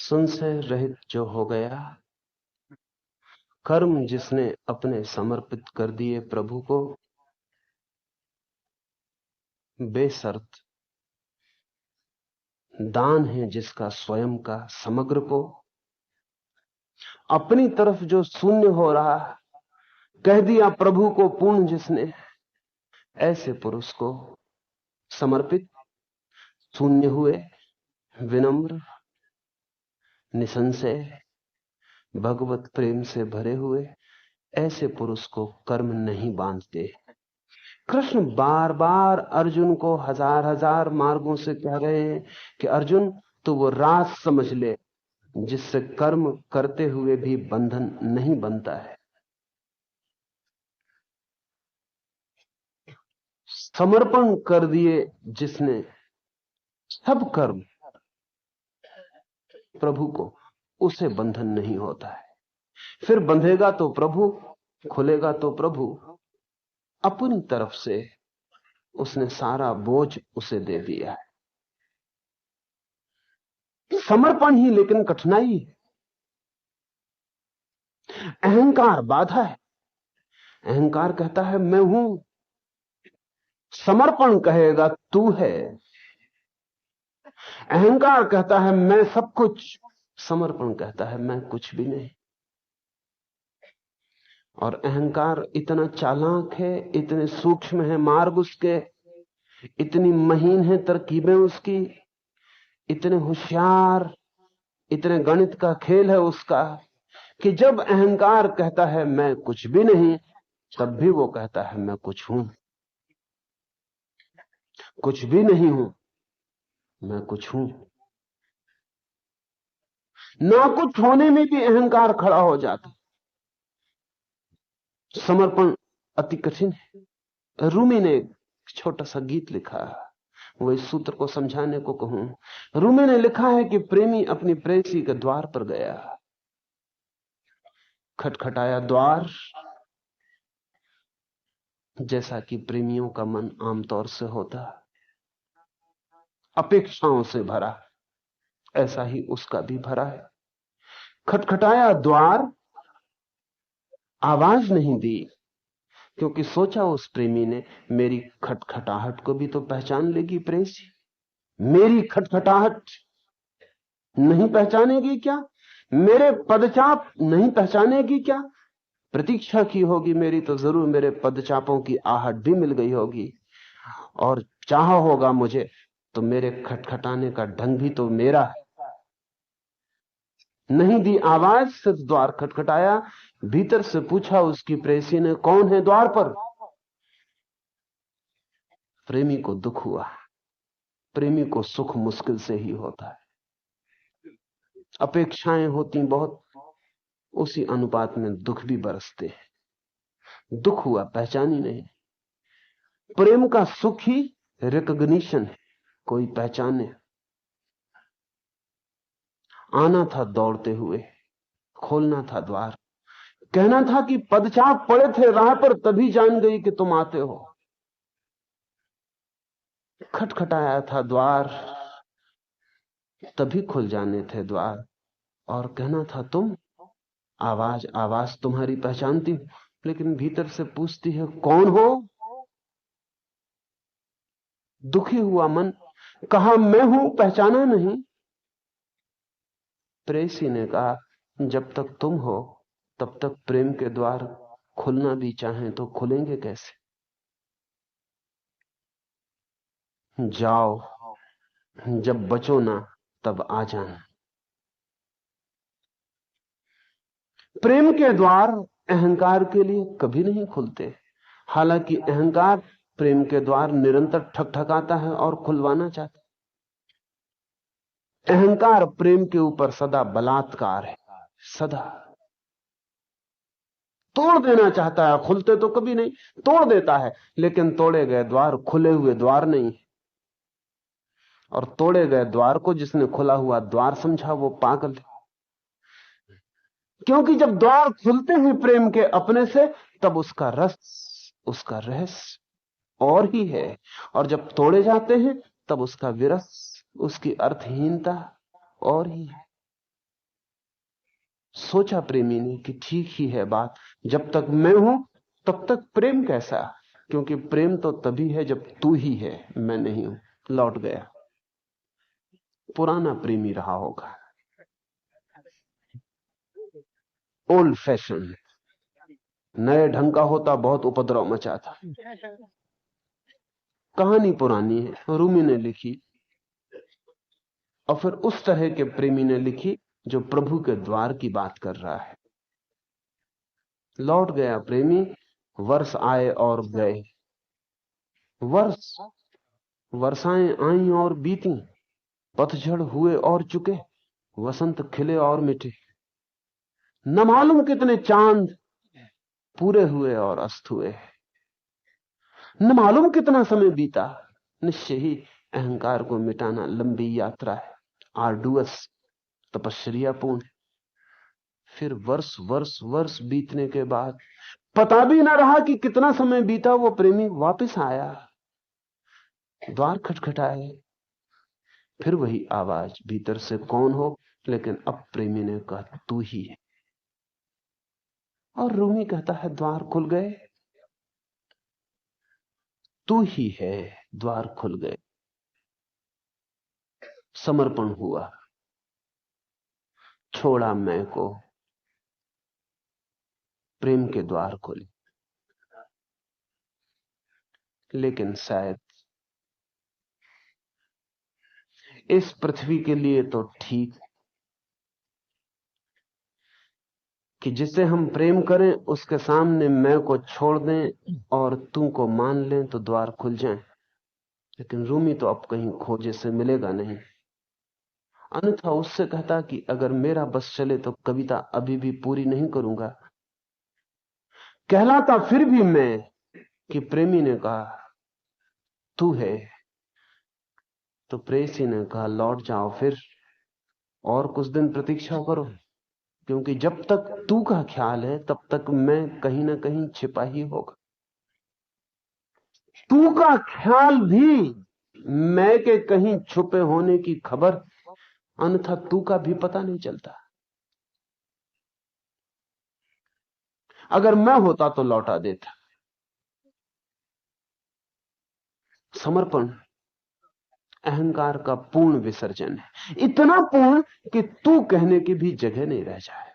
संशय रहित जो हो गया, कर्म जिसने अपने समर्पित कर दिए प्रभु को, बेशर्त दान है जिसका स्वयं का समग्र को, अपनी तरफ जो शून्य हो रहा कह दिया प्रभु को पूर्ण जिसने, ऐसे पुरुष को समर्पित, शून्य हुए, विनम्र, निसंशय, भगवत प्रेम से भरे हुए, ऐसे पुरुष को कर्म नहीं बांधते। कृष्ण बार बार अर्जुन को हजार हजार मार्गों से कह रहे हैं कि अर्जुन तो वो राज समझ ले जिससे कर्म करते हुए भी बंधन नहीं बनता है। समर्पण कर दिए जिसने सब कर्म प्रभु को, उसे बंधन नहीं होता है। फिर बंधेगा तो प्रभु, खुलेगा तो प्रभु। अपनी तरफ से उसने सारा बोझ उसे दे दिया है। समर्पण ही लेकिन कठिनाई है। अहंकार बाधा है। अहंकार कहता है मैं हूं, समर्पण कहेगा तू है। अहंकार कहता है मैं सब कुछ, समर्पण कहता है मैं कुछ भी नहीं। और अहंकार इतना चालाक है, इतने सूक्ष्म है मार्ग उसके, इतनी महीन है तरकीबें उसकी, इतने होशियार, इतने गणित का खेल है उसका, कि जब अहंकार कहता है मैं कुछ भी नहीं, तब भी वो कहता है मैं कुछ हूं। कुछ भी नहीं हूं, मैं कुछ हूं। ना कुछ होने में भी अहंकार खड़ा हो जाता। समर्पण अति कठिन है। रूमी ने एक छोटा सा गीत लिखा, वो इस सूत्र को समझाने को कहूं। रूमी ने लिखा है कि प्रेमी अपनी प्रेयसी के द्वार पर गया, खटखटाया द्वार, जैसा कि प्रेमियों का मन आमतौर से होता, अपेक्षाओं से भरा, ऐसा ही उसका भी भरा है। खटखटाया द्वार, आवाज नहीं दी, क्योंकि सोचा उस प्रेमी ने मेरी खटखटाहट को भी तो पहचान लेगी प्रेयसी। मेरी खटखटाहट नहीं पहचानेगी क्या? मेरे पदचाप नहीं पहचानेगी क्या? प्रतीक्षा की होगी मेरी तो जरूर मेरे पदचापों की आहट भी मिल गई होगी, और चाहा होगा मुझे तो मेरे खटखटाने का ढंग भी तो मेरा है। नहीं दी आवाज, सिर्फ द्वार खटखटाया। भीतर से पूछा उसकी प्रेयसी ने, कौन है द्वार पर? प्रेमी को दुख हुआ। प्रेमी को सुख मुश्किल से ही होता है। अपेक्षाएं होती बहुत, उसी अनुपात में दुख भी बरसते हैं। दुख हुआ, पहचानी नहीं। प्रेम का सुख ही रिकॉग्निशन है, कोई पहचाने। आना था दौड़ते हुए, खोलना था द्वार, कहना था कि पदचाप पड़े थे राह पर, तभी जान गई कि तुम आते हो। खटखटाया था द्वार, तभी खुल जाने थे द्वार, और कहना था तुम। आवाज आवाज तुम्हारी पहचानती हूं, लेकिन भीतर से पूछती है कौन हो? दुखी हुआ मन, कहा मैं हूं, पहचाना नहीं। प्रेयसी ने कहा जब तक तुम हो तब तक प्रेम के द्वार खुलना भी चाहें तो खुलेंगे कैसे? जाओ, जब बचो ना तब आ जाना। प्रेम के द्वार अहंकार के लिए कभी नहीं खुलते, हालांकि अहंकार प्रेम के द्वार निरंतर ठकठकाता है और खुलवाना चाहता है। अहंकार प्रेम के ऊपर सदा बलात्कार है, सदा तोड़ देना चाहता है। खुलते तो कभी नहीं, तोड़ देता है, लेकिन तोड़े गए द्वार खुले हुए द्वार नहीं। और तोड़े गए द्वार को जिसने खुला हुआ द्वार समझा वो पागल है। क्योंकि जब द्वार खुलते हैं प्रेम के अपने से, तब उसका रस, उसका रहस्य और ही है। और जब तोड़े जाते हैं तब उसका विरस, उसकी अर्थहीनता और ही है। सोचा प्रेमी ने कि ठीक ही है बात, जब तक मैं हूं तब तक प्रेम कैसा, क्योंकि प्रेम तो तभी है जब तू ही है, मैं नहीं हूं। लौट गया। पुराना प्रेमी रहा होगा, ओल्ड फैशन। नए ढंग का होता बहुत उपद्रव मचाता। कहानी पुरानी है, रूमी ने लिखी, और फिर उस तरह के प्रेमी ने लिखी जो प्रभु के द्वार की बात कर रहा है। लौट गया प्रेमी, वर्ष आए और गए, वर्ष, वर्षाएं आई और बीती, पतझड़ हुए और चुके, वसंत खिले और मिटे, न मालूम कितने चांद पूरे हुए और अस्त हुए, न मालूम कितना समय बीता। निश्चय ही अहंकार को मिटाना लंबी यात्रा है, आर्डुअस, तपस्यापूर्ण। फिर वर्ष वर्ष वर्ष बीतने के बाद पता भी न रहा कि कितना समय बीता, वो प्रेमी वापस आया, द्वार खटखटाए, फिर वही आवाज भीतर से, कौन हो? लेकिन अब प्रेमी ने कहा तू ही है। और रूमी कहता है द्वार खुल गए, तू ही है, द्वार खुल गए। समर्पण हुआ, छोड़ा मैं को, प्रेम के द्वार खुले। लेकिन शायद इस पृथ्वी के लिए तो ठीक कि जिसे हम प्रेम करें उसके सामने मैं को छोड़ दें और तू को मान लें तो द्वार खुल जाएं। लेकिन रूमी तो अब कहीं खोजे से मिलेगा नहीं। अन्यथा उससे कहता कि अगर मेरा बस चले तो कविता अभी भी पूरी नहीं करूंगा। कहलाता फिर भी मैं कि प्रेमी ने कहा तू है, तो प्रेसी ने कहा लौट जाओ फिर और कुछ दिन प्रतीक्षा करो, क्योंकि जब तक तू का ख्याल है तब तक मैं कहीं ना कहीं छिपा ही होगा। तू का ख्याल भी मैं के कहीं छुपे होने की खबर, अन्यथा तू का भी पता नहीं चलता। अगर मैं होता तो लौटा देता। समर्पण अहंकार का पूर्ण विसर्जन है, इतना पूर्ण कि तू कहने की भी जगह नहीं रह जाए,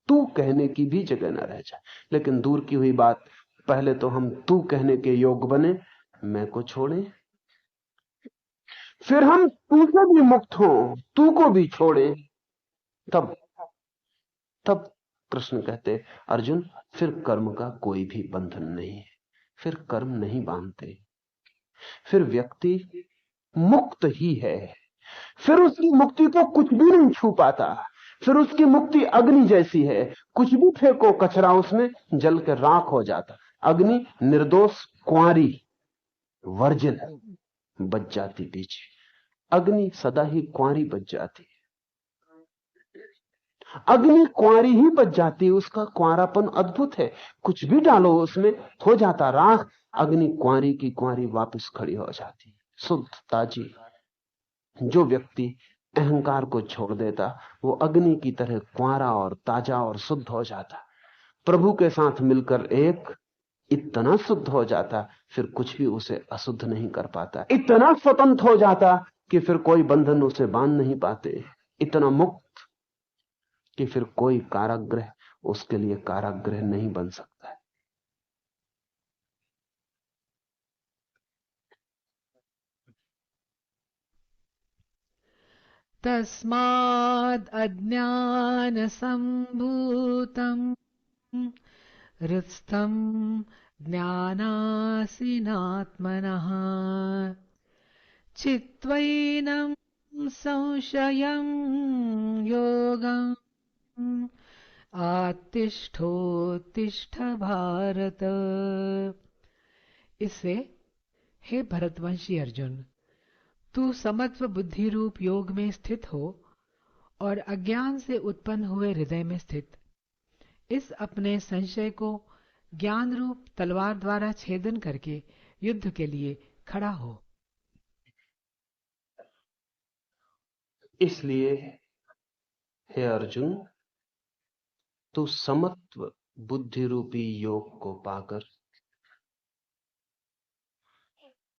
तू कहने की भी जगह न रह जाए। लेकिन दूर की हुई बात, पहले तो हम तू कहने के योग बने, मैं को छोड़े, फिर हम तू से भी मुक्त हों, तू को भी छोड़े, तब तब कृष्ण कहते अर्जुन फिर कर्म का कोई भी बंधन नहीं है, फिर कर्म नहीं बांधते, फिर व्यक्ति मुक्त ही है, फिर उसकी मुक्ति को कुछ भी नहीं छू पाता, फिर उसकी मुक्ति अग्नि जैसी है, कुछ भी फेंको कचरा उसमें जल के राख हो जाता। अग्नि निर्दोष कुंवारी वर्जिन बच जाती पीछे, अग्नि सदा ही कुंवारी बच जाती, अग्नि कुंवारी ही बच जाती, उसका कुंवारापन अद्भुत है, कुछ भी डालो उसमें हो जाता राख, अग्नि कुंवारी की कुंवारी वापस खड़ी हो जाती, शुद्ध ताजी। जो व्यक्ति अहंकार को छोड़ देता वो अग्नि की तरह कुंवारा और ताजा और शुद्ध हो जाता, प्रभु के साथ मिलकर एक इतना शुद्ध हो जाता फिर कुछ भी उसे अशुद्ध नहीं कर पाता, इतना स्वतंत्र हो जाता कि फिर कोई बंधन उसे बांध नहीं पाते, इतना मुक्त कि फिर कोई कारागृह उसके लिए कारागृह नहीं बन सकता है। तस्माद् अज्ञानसम्भूतम् हृत्स्थम् ज्ञानासीनात्मनः चित्त्वैनं संशयं योगम् आत्तिष्ठोत्तिष्ठ भारत। इससे हे भरतवंशी अर्जुन, तू समत्व बुद्धि रूप योग में स्थित हो और अज्ञान से उत्पन्न हुए हृदय में स्थित इस अपने संशय को ज्ञान रूप तलवार द्वारा छेदन करके युद्ध के लिए खड़ा हो। इसलिए हे अर्जुन, तो समत्व बुद्धि रूपी योग को पाकर